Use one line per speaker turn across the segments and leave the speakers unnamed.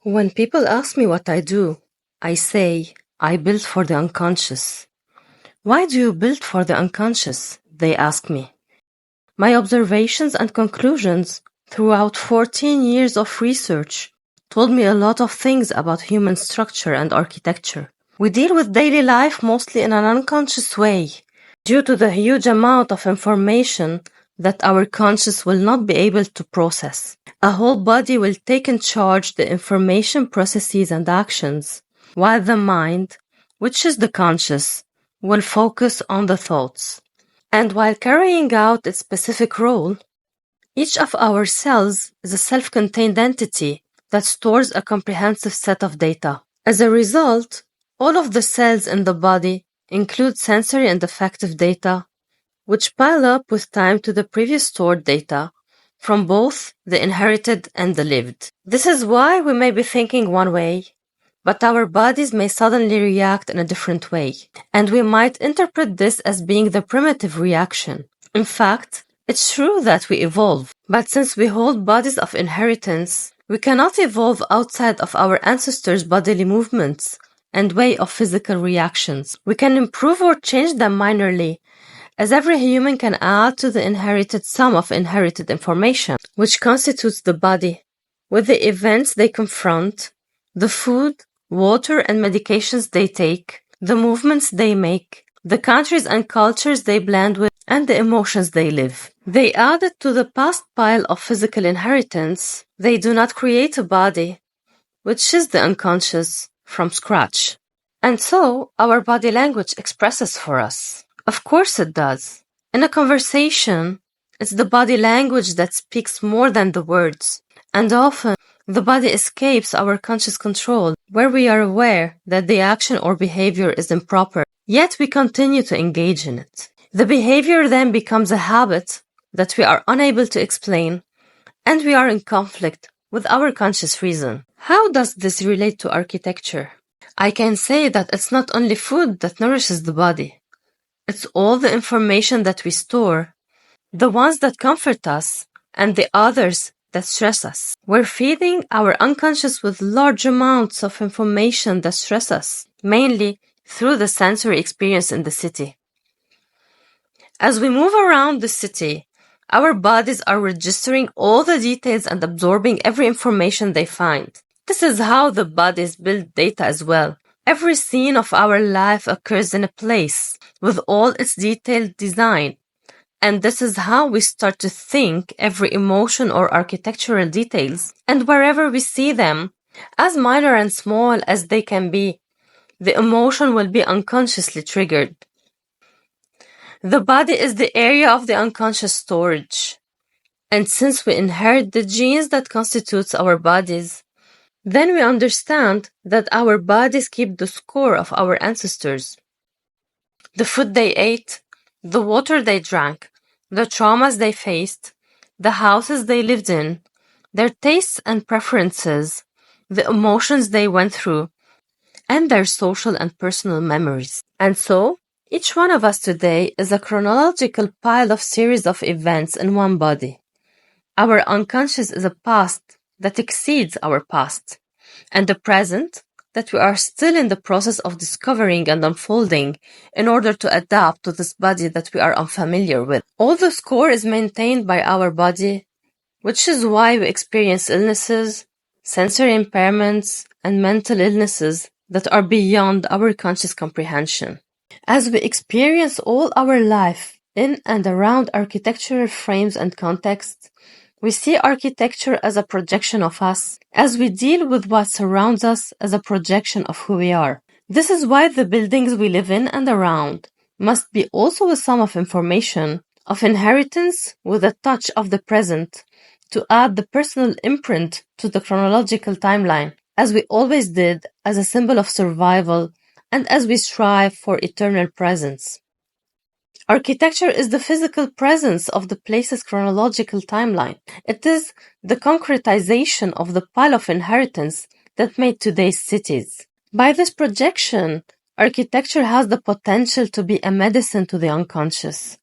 When people ask me what I do, I say, I build for the unconscious. Why do you build for the unconscious? They ask me. My observations and conclusions throughout 14 years of research told me a lot of things about human structure and architecture. We deal with daily life mostly in an unconscious way, due to the huge amount of information that our conscious will not be able to process. A whole body will take in charge the information processes and actions, while the mind, which is the conscious, will focus on the thoughts. And while carrying out its specific role, each of our cells is a self-contained entity that stores a comprehensive set of data. As a result, all of the cells in the body include sensory and affective data, which pile up with time to the previous stored data from both the inherited and the lived. This is why we may be thinking one way, but our bodies may suddenly react in a different way, and we might interpret this as being the primitive reaction. In fact, it's true that we evolve, but since we hold bodies of inheritance, we cannot evolve outside of our ancestors' bodily movements and way of physical reactions. We can improve or change them minorly, as every human can add to the inherited sum of inherited information, which constitutes the body, with the events they confront, the food, water, and medications they take, the movements they make, the countries and cultures they blend with, and the emotions they live. They add it to the past pile of physical inheritance. They do not create a body, which is the unconscious, from scratch. And so, our body language expresses for us. Of course it does. In a conversation, it's the body language that speaks more than the words. And often, the body escapes our conscious control, where we are aware that the action or behavior is improper, yet we continue to engage in it. The behavior then becomes a habit that we are unable to explain, and we are in conflict with our conscious reason. How does this relate to architecture? I can say that it's not only food that nourishes the body. It's all the information that we store, the ones that comfort us, and the others that stress us. We're feeding our unconscious with large amounts of information that stress us, mainly through the sensory experience in the city. As we move around the city, our bodies are registering all the details and absorbing every information they find. This is how the bodies build data as well. Every scene of our life occurs in a place, with all its detailed design. And this is how we start to think every emotion or architectural details. And wherever we see them, as minor and small as they can be, the emotion will be unconsciously triggered. The body is the area of the unconscious storage. And since we inherit the genes that constitutes our bodies, then we understand that our bodies keep the score of our ancestors. The food they ate, the water they drank, the traumas they faced, the houses they lived in, their tastes and preferences, the emotions they went through, and their social and personal memories. And so, each one of us today is a chronological pile of series of events in one body. Our unconscious is a past that exceeds our past, and the present that we are still in the process of discovering and unfolding in order to adapt to this body that we are unfamiliar with. All the score is maintained by our body, which is why we experience illnesses, sensory impairments, and mental illnesses that are beyond our conscious comprehension. As we experience all our life in and around architectural frames and contexts, we see architecture as a projection of us, as we deal with what surrounds us as a projection of who we are. This is why the buildings we live in and around must be also a sum of information, of inheritance with a touch of the present, to add the personal imprint to the chronological timeline, as we always did as a symbol of survival and as we strive for eternal presence. Architecture is the physical presence of the place's chronological timeline. It is the concretization of the pile of inheritance that made today's cities. By this projection, architecture has the potential to be a medicine to the unconscious.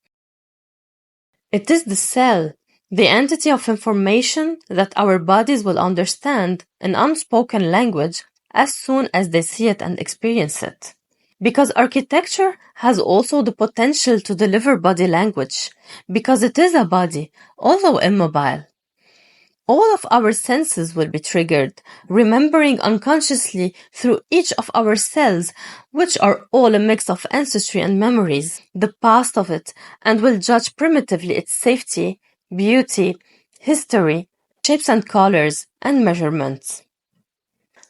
It is the cell The entity of information that our bodies will understand in unspoken language as soon as they see it and experience it. Because architecture has also the potential to deliver body language, because it is a body, although immobile. All of our senses will be triggered, remembering unconsciously through each of our cells, which are all a mix of ancestry and memories, the past of it, and will judge primitively its safety, beauty, history, shapes and colors, and measurements.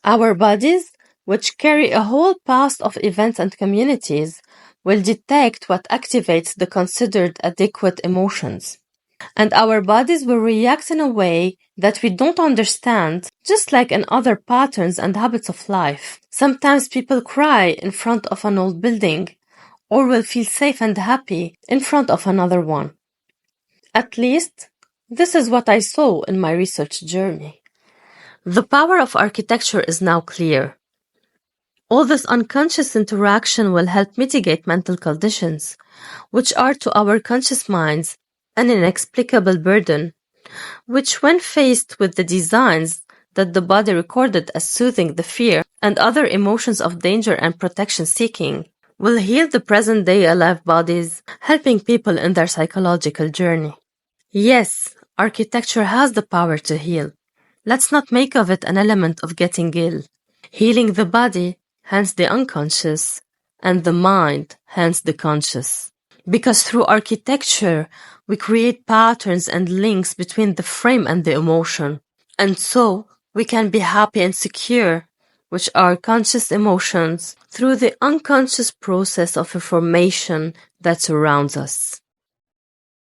Our bodies, which carry a whole past of events and communities, will detect what activates the considered adequate emotions. And our bodies will react in a way that we don't understand, just like in other patterns and habits of life. Sometimes people cry in front of an old building, or will feel safe and happy in front of another one. At least, this is what I saw in my research journey. The power of architecture is now clear. All this unconscious interaction will help mitigate mental conditions, which are to our conscious minds an inexplicable burden, which when faced with the designs that the body recorded as soothing the fear and other emotions of danger and protection seeking, will heal the present-day alive bodies, helping people in their psychological journey. Yes, architecture has the power to heal. Let's not make of it an element of getting ill. Healing the body, hence the unconscious, and the mind, hence the conscious. Because through architecture, we create patterns and links between the frame and the emotion. And so, we can be happy and secure, which are conscious emotions, through the unconscious process of information that surrounds us.